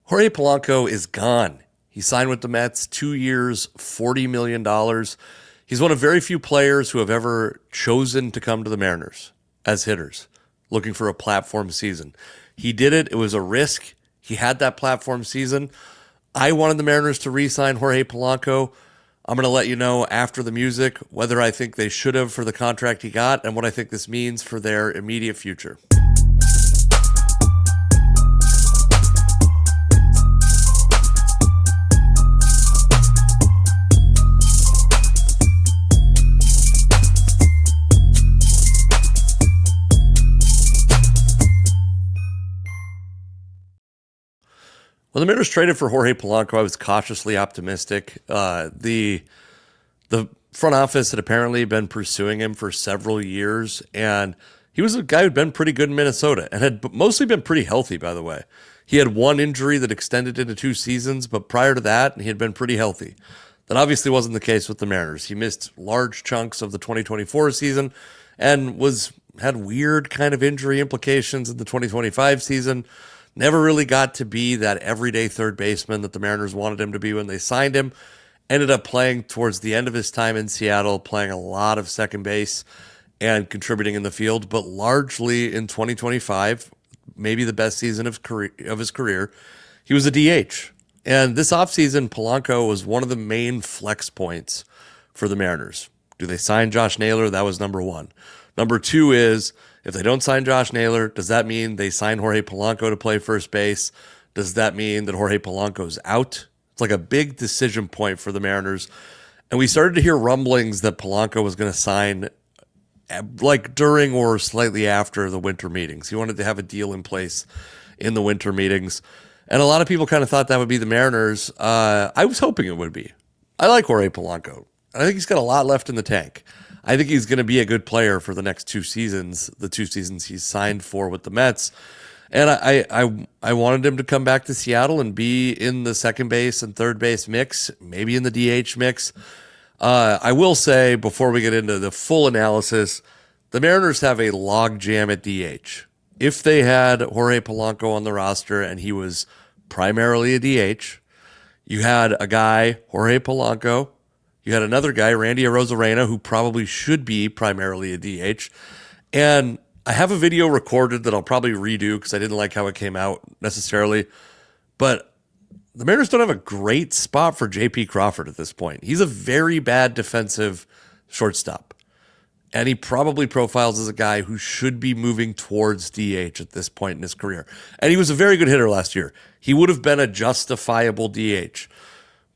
Jorge Polanco is gone. He signed with the Mets, 2 years, $40 million. He's one of very few players who have ever chosen to come to the Mariners as hitters, looking for a platform season. He did it. It was a risk. He had that platform season. I wanted the Mariners to re-sign Jorge Polanco. I'm going to let you know after the music whether I think they should have for the contract he got and what I think this means for their immediate future. When the Mariners traded for Jorge Polanco, I was cautiously optimistic. The front office had apparently been pursuing him for several years, and he was a guy who'd been pretty good in Minnesota and had mostly been pretty healthy, by the way. He had one injury that extended into 2 seasons, but prior to that, he had been pretty healthy. That obviously wasn't the case with the Mariners. He missed large chunks of the 2024 season and had weird kind of injury implications in the 2025 season. Never really got to be that everyday third baseman that the Mariners wanted him to be when they signed him. Ended up playing towards the end of his time in Seattle, playing a lot of second base and contributing in the field, but largely in 2025, maybe the best season of his career, he was a DH. And this offseason, Polanco was one of the main flex points for the Mariners. Do they sign Josh Naylor? That was number one. Number two is, if they don't sign Josh Naylor, does that mean they sign Jorge Polanco to play first base? Does that mean that Jorge Polanco's out? It's like a big decision point for the Mariners. And we started to hear rumblings that Polanco was going to sign like during or slightly after the winter meetings. He wanted to have a deal in place in the winter meetings. And a lot of people kind of thought that would be the Mariners. I was hoping it would be. I like Jorge Polanco. I think he's got a lot left in the tank. I think he's going to be a good player for the next 2 seasons, the 2 seasons he's signed for with the Mets. And I wanted him to come back to Seattle and be in the second base and third base mix, maybe in the DH mix. I will say, before we get into the full analysis, the Mariners have a logjam at DH. If they had Jorge Polanco on the roster and he was primarily a DH, you had a guy, Jorge Polanco. You had another guy, Randy Arozarena, who probably should be primarily a DH. And I have a video recorded that I'll probably redo because I didn't like how it came out necessarily. But the Mariners don't have a great spot for J.P. Crawford at this point. He's a very bad defensive shortstop. And he probably profiles as a guy who should be moving towards DH at this point in his career. And he was a very good hitter last year. He would have been a justifiable DH.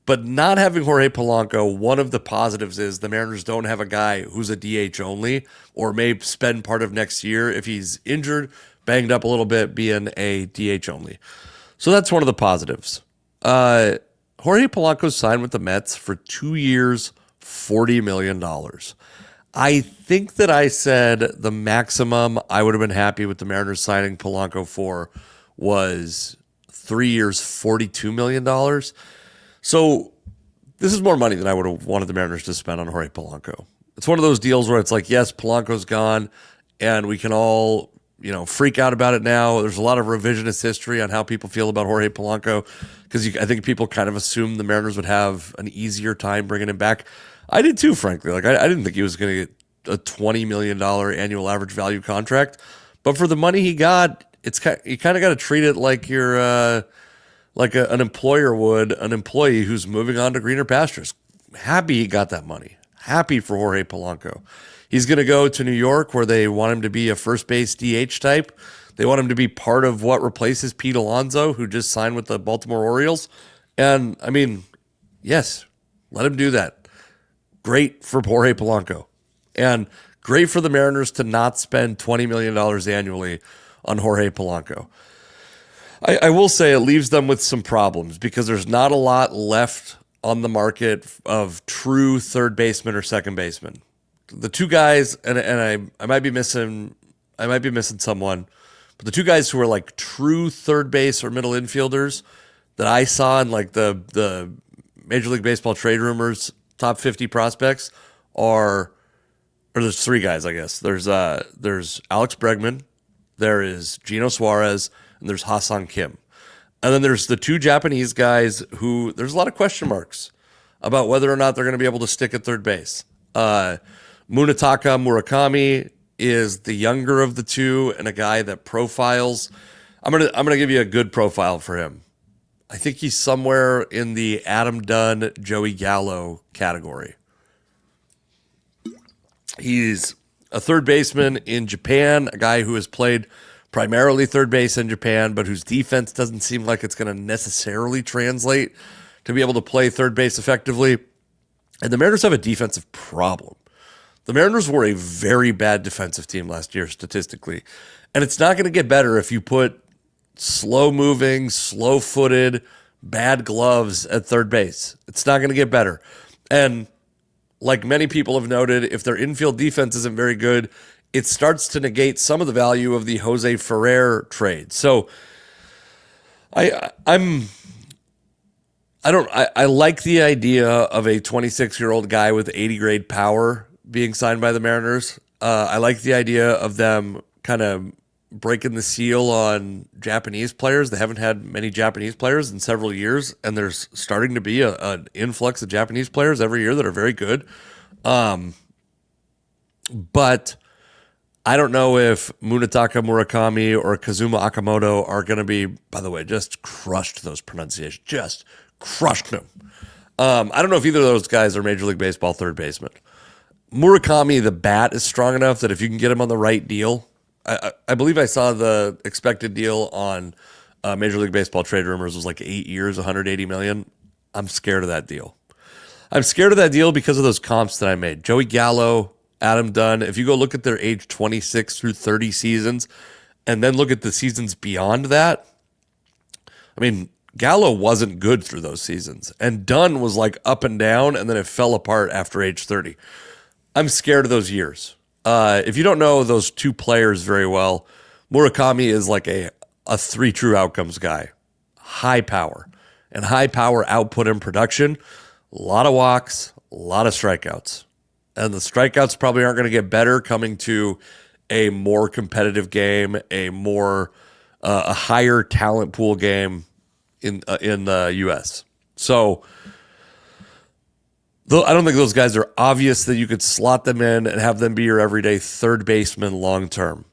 But not having Jorge Polanco, one of the positives is the Mariners don't have a guy who's a DH only or may spend part of next year, if he's injured, banged up a little bit, being a DH only. So that's one of the positives. Jorge Polanco signed with the Mets for 2 years, $40 million. I think that I said the maximum I would have been happy with the Mariners signing Polanco for was 3 years, $42 million. So this is more money than I would have wanted the Mariners to spend on Jorge Polanco. It's one of those deals where it's like, yes, Polanco's gone, and we can all, freak out about it now. There's a lot of revisionist history on how people feel about Jorge Polanco because I think people kind of assumed the Mariners would have an easier time bringing him back. I did too, frankly. Like I didn't think he was going to get a $20 million annual average value contract, but for the money he got, you kind of got to treat it like you're like an employer would an employee who's moving on to greener pastures. Happy he got that money. Happy for Jorge Polanco. He's going to go to New York where they want him to be a first base DH type. They want him to be part of what replaces Pete Alonso, who just signed with the Baltimore Orioles. And, yes, let him do that. Great for Jorge Polanco. And great for the Mariners to not spend $20 million annually on Jorge Polanco. I will say it leaves them with some problems because there's not a lot left on the market of true third baseman or second baseman. The two guys, and I might be missing someone, but the two guys who are like true third base or middle infielders that I saw in like the Major League Baseball trade rumors top 50 prospects or there's 3 guys, I guess. There's Alex Bregman, there is Geno Suarez, and there's Ha-Seong Kim. And then there's the two Japanese guys who there's a lot of question marks about whether or not they're going to be able to stick at third base. Munetaka Murakami is the younger of the two and a guy that profiles. I'm gonna give you a good profile for him. I think he's somewhere in the Adam Dunn, Joey Gallo category. He's a third baseman in Japan, a guy who has played primarily third base in Japan, but whose defense doesn't seem like it's going to necessarily translate to be able to play third base effectively. And the Mariners have a defensive problem. The Mariners were a very bad defensive team last year statistically, and it's not going to get better if you put slow-moving, slow-footed, bad gloves at third base. It's not going to get better. And like many people have noted, if their infield defense isn't very good, it starts to negate some of the value of the Jose Ferrer trade. So I like the idea of a 26-year-old guy with 80 grade power being signed by the Mariners. I like the idea of them kind of breaking the seal on Japanese players. They haven't had many Japanese players in several years, and there's starting to be an influx of Japanese players every year that are very good. But I don't know if Munetaka Murakami or Kazuma Akamoto are going to be, by the way, just crushed those pronunciations. Just crushed them. I don't know if either of those guys are Major League Baseball third baseman. Murakami, the bat is strong enough that if you can get him on the right deal, I believe I saw the expected deal on Major League Baseball trade rumors was like 8 years, $180 million. I'm scared of that deal. I'm scared of that deal because of those comps that I made. Joey Gallo, Adam Dunn, if you go look at their age 26 through 30 seasons and then look at the seasons beyond that, I mean, Gallo wasn't good through those seasons. And Dunn was like up and down, and then it fell apart after age 30. I'm scared of those years. If you don't know those two players very well, Murakami is like a three true outcomes guy. High power. And high power output and production, a lot of walks, a lot of strikeouts. And the strikeouts probably aren't going to get better coming to a more competitive game, a higher talent pool game in the U.S. So I don't think those guys are obvious that you could slot them in and have them be your everyday third baseman long term.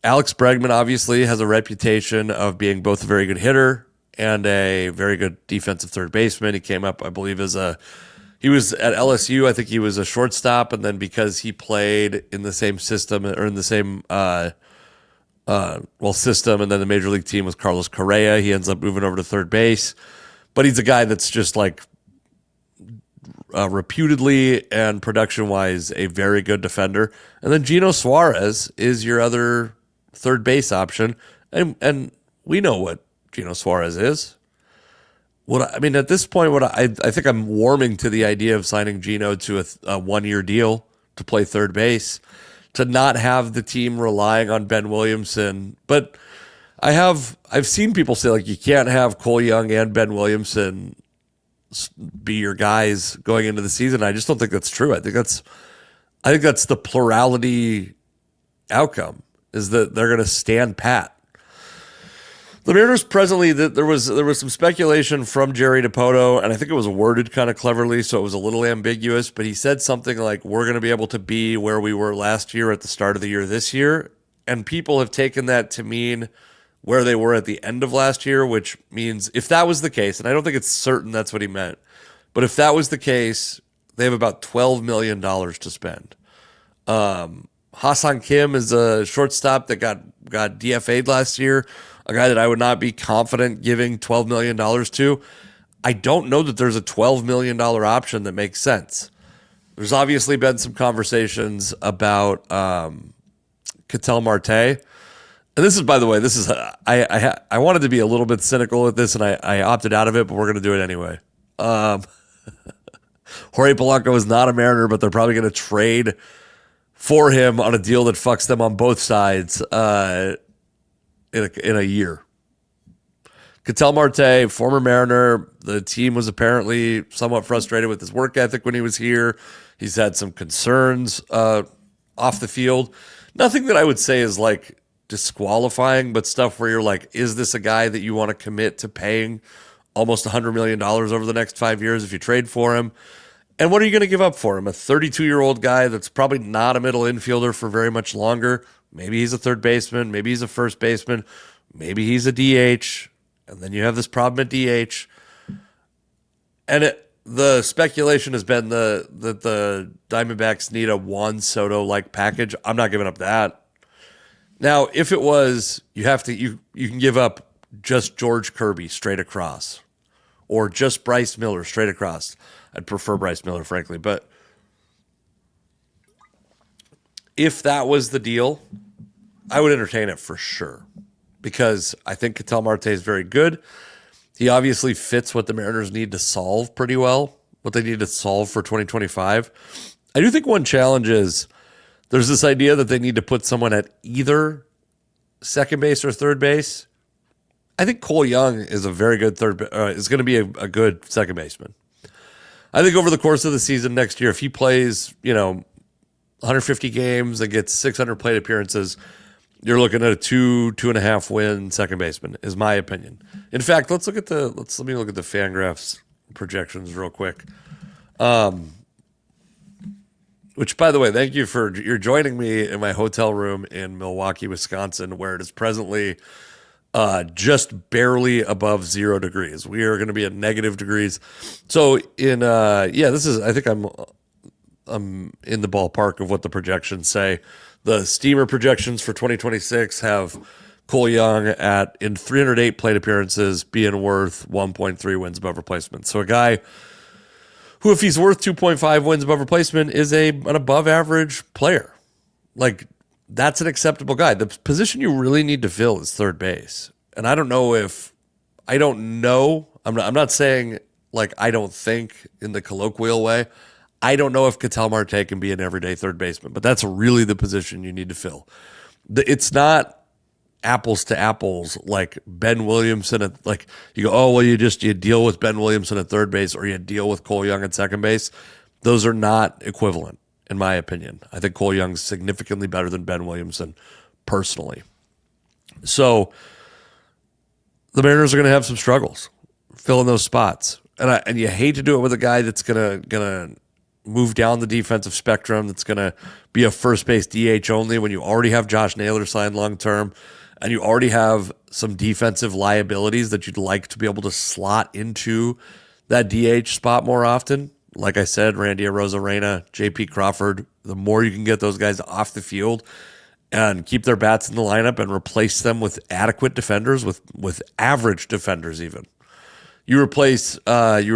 Alex Bregman obviously has a reputation of being both a very good hitter and a very good defensive third baseman. He came up, I believe, he was at LSU. I think he was a shortstop, and then because he played in the same system or in the same system, and then the major league team was Carlos Correa, he ends up moving over to third base. But he's a guy that's just like reputedly and production-wise a very good defender. And then Gino Suarez is your other third base option, and we know what Gino Suarez is. At this point, I think I'm warming to the idea of signing Gino to a 1-year deal to play third base, to not have the team relying on Ben Williamson. But I've seen people say like you can't have Cole Young and Ben Williamson be your guys going into the season. I just don't think that's true. I think that's the plurality outcome, is that they're going to stand pat. The Mariners presently, there was some speculation from Jerry Dipoto, and I think it was worded kind of cleverly, so it was a little ambiguous, but he said something like, we're going to be able to be where we were last year at the start of the year this year, and people have taken that to mean where they were at the end of last year, which means if that was the case, and I don't think it's certain that's what he meant, but if that was the case, they have about $12 million to spend. Hassan Kim is a shortstop that got DFA'd last year, a guy that I would not be confident giving $12 million to. I don't know that there's a $12 million option that makes sense. There's obviously been some conversations about Ketel Marte. And this is, by the way, I wanted to be a little bit cynical with this, and I opted out of it, but we're going to do it anyway. Jorge Polanco is not a Mariner, but they're probably going to trade for him on a deal that fucks them on both sides in a year. Ketel Marte, former Mariner, the team was apparently somewhat frustrated with his work ethic when he was here. He's had some concerns off the field. Nothing that I would say is like disqualifying, but stuff where you're like, is this a guy that you want to commit to paying almost $100 million over the next 5 years if you trade for him? And what are you going to give up for him? A 32-year-old guy that's probably not a middle infielder for very much longer. Maybe he's a third baseman. Maybe he's a first baseman. Maybe he's a DH. And then you have this problem at DH. And the speculation has been that the Diamondbacks need a Juan Soto-like package. I'm not giving up that. Now, if it was, you can give up just George Kirby straight across, or just Bryce Miller straight across. I'd prefer Bryce Miller, frankly. But if that was the deal, I would entertain it for sure. Because I think Ketel Marte is very good. He obviously fits what the Mariners need to solve pretty well, what they need to solve for 2025. I do think one challenge is there's this idea that they need to put someone at either second base or third base. I think Cole Young is a very good is going to be a good second baseman. I think over the course of the season next year, if he plays, 150 games and gets 600 plate appearances, you're looking at a 2.5 win second baseman, is my opinion. In fact, let me look at the Fangraphs projections real quick. Which, by the way, thank you for you're joining me in my hotel room in Milwaukee, Wisconsin, where it is presently just barely above 0 degrees. We are going to be at negative degrees. So I think I'm in the ballpark of what the projections say. The Steamer projections for 2026 have Cole Young in 308 plate appearances being worth 1.3 wins above replacement. So a guy who, if he's worth 2.5 wins above replacement, is an above average player. Like, that's an acceptable guy. The position you really need to fill is third base. And I'm not saying like I don't think in the colloquial way. I don't know if Ketel Marte can be an everyday third baseman, but that's really the position you need to fill. It's not apples to apples like Ben Williamson. Like you go, oh, well, you deal with Ben Williamson at third base or you deal with Cole Young at second base. Those are not equivalent, in my opinion. I think Cole Young's significantly better than Ben Williamson personally. So the Mariners are going to have some struggles filling those spots. And you hate to do it with a guy that's gonna move down the defensive spectrum, that's gonna be a first base DH only when you already have Josh Naylor signed long term, and you already have some defensive liabilities that you'd like to be able to slot into that DH spot more often. Like I said, Randy Arozarena, J.P. Crawford, the more you can get those guys off the field and keep their bats in the lineup and replace them with adequate defenders, with average defenders even. You replace Randy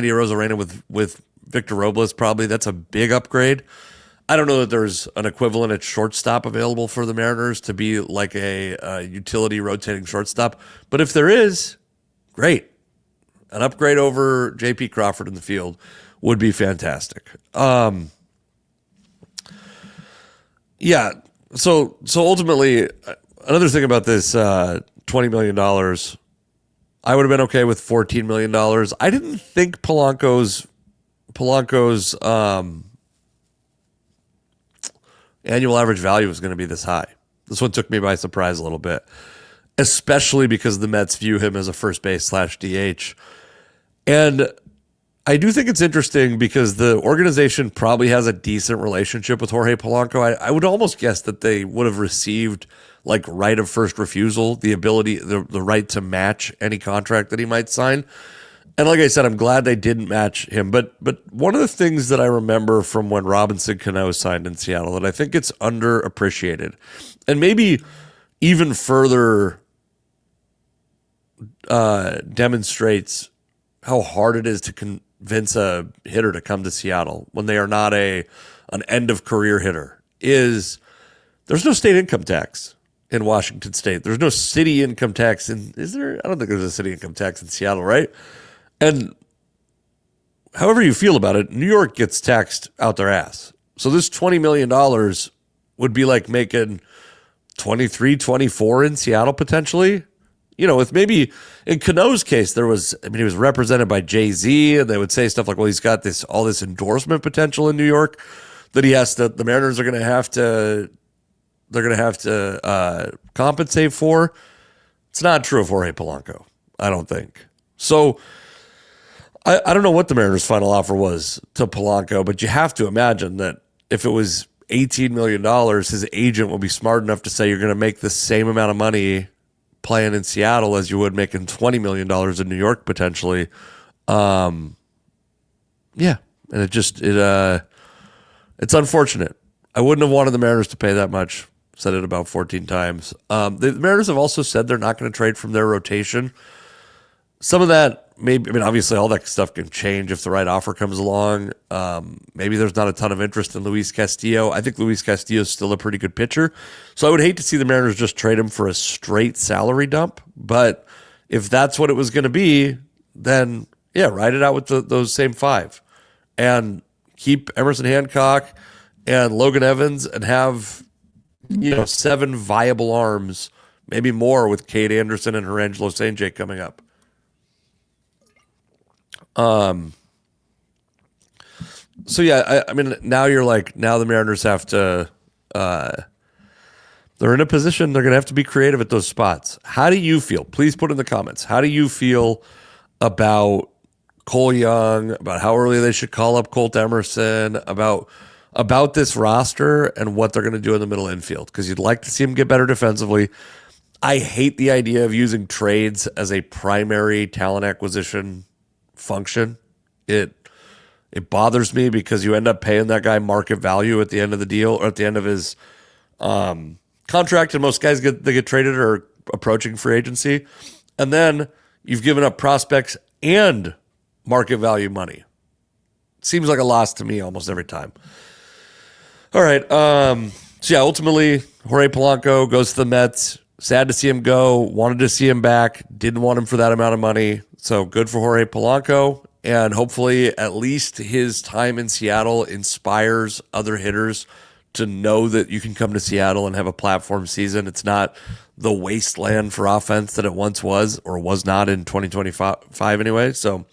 Arozarena with Victor Robles, probably. That's a big upgrade. I don't know that there's an equivalent at shortstop available for the Mariners to be like a utility rotating shortstop. But if there is, great. An upgrade over J.P. Crawford in the field would be fantastic. Yeah. So ultimately, another thing about this $20 million, I would have been okay with $14 million. I didn't think Polanco's annual average value was going to be this high. This one took me by surprise a little bit, especially because the Mets view him as a first base /DH. And I do think it's interesting because the organization probably has a decent relationship with Jorge Polanco. I would almost guess that they would have received like right of first refusal, the right to match any contract that he might sign. And like I said, I'm glad they didn't match him. But one of the things that I remember from when Robinson Cano signed in Seattle that I think it's underappreciated, and maybe even further demonstrates how hard it is to convince a hitter to come to Seattle when they are not an end of career hitter, is there's no state income tax in Washington State. There's no city income tax is there? I don't think there's a city income tax in Seattle, right? And however you feel about it, New York gets taxed out their ass. So this $20 million would be like making 23, 24 in Seattle potentially. With maybe in Cano's case, he was represented by Jay-Z, and they would say stuff like, well, he's got all this endorsement potential in New York that the Mariners are going to have to they're going to have to compensate for. It's not true of Jorge Polanco, I don't think. So I don't know what the Mariners' final offer was to Polanco, but you have to imagine that if it was $18 million, his agent will be smart enough to say you're going to make the same amount of money playing in Seattle as you would making $20 million in New York potentially. Yeah, and it's unfortunate. I wouldn't have wanted the Mariners to pay that much. Said it about 14 times. The Mariners have also said they're not going to trade from their rotation. Some of that, maybe, I mean, obviously all that stuff can change if the right offer comes along. Maybe there's not a ton of interest in Luis Castillo. I think Luis Castillo is still a pretty good pitcher. So I would hate to see the Mariners just trade him for a straight salary dump. But if that's what it was going to be, then yeah, ride it out with those same five. And keep Emerson Hancock and Logan Evans and have 7 viable arms, maybe more with Cade Anderson and Herangelo St. J coming up. So yeah, I mean, now the Mariners have to, they're in a position, they're going to have to be creative at those spots. How do you feel? Please put in the comments. How do you feel about Cole Young, about how early they should call up Colt Emerson, about this roster and what they're going to do in the middle infield? Because you'd like to see them get better defensively. I hate the idea of using trades as a primary talent acquisition function. It bothers me because you end up paying that guy market value at the end of the deal or at the end of his contract, and most guys get traded or approaching free agency, and then you've given up prospects and market value money. Seems like a loss to me almost every time. All right. So yeah, ultimately Jorge Polanco goes to the Mets. Sad to see him go. Wanted to see him back. Didn't want him for that amount of money. So good for Jorge Polanco. And hopefully at least his time in Seattle inspires other hitters to know that you can come to Seattle and have a platform season. It's not the wasteland for offense that it once was, or was not in 2025 anyway. So,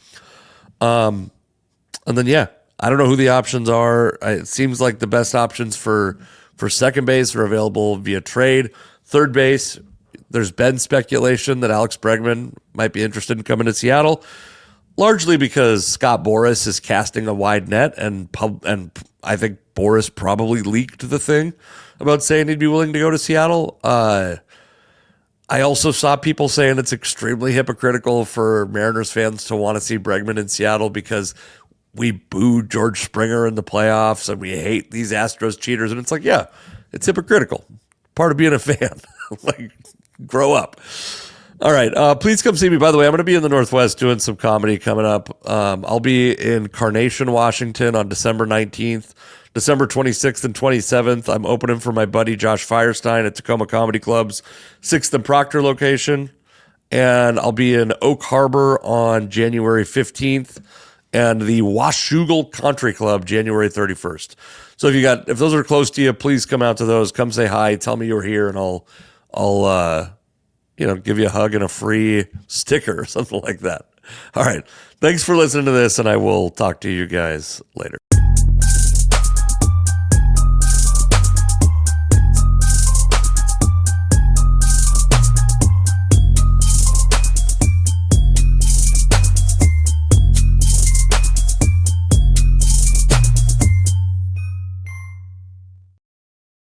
and then, yeah, I don't know who the options are. It seems like the best options for second base are available via trade. Third base, there's been speculation that Alex Bregman might be interested in coming to Seattle, largely because Scott Boras is casting a wide net, and I think Boras probably leaked the thing about saying he'd be willing to go to Seattle. I also saw people saying it's extremely hypocritical for Mariners fans to want to see Bregman in Seattle because we booed George Springer in the playoffs and we hate these Astros cheaters. And it's like, yeah, it's hypocritical. Part of being a fan. Like, grow up. All right. Please come see me. By the way, I'm going to be in the Northwest doing some comedy coming up. I'll be in Carnation, Washington on December 19th, December 26th and 27th. I'm opening for my buddy Josh Firestein at Tacoma Comedy Club's 6th and Proctor location. And I'll be in Oak Harbor on January 15th and the Washougal Country Club January 31st. So if those are close to you, please come out to those. Come say hi. Tell me you're here, and I'll give you a hug and a free sticker or something like that. All right. Thanks for listening to this, and I will talk to you guys later.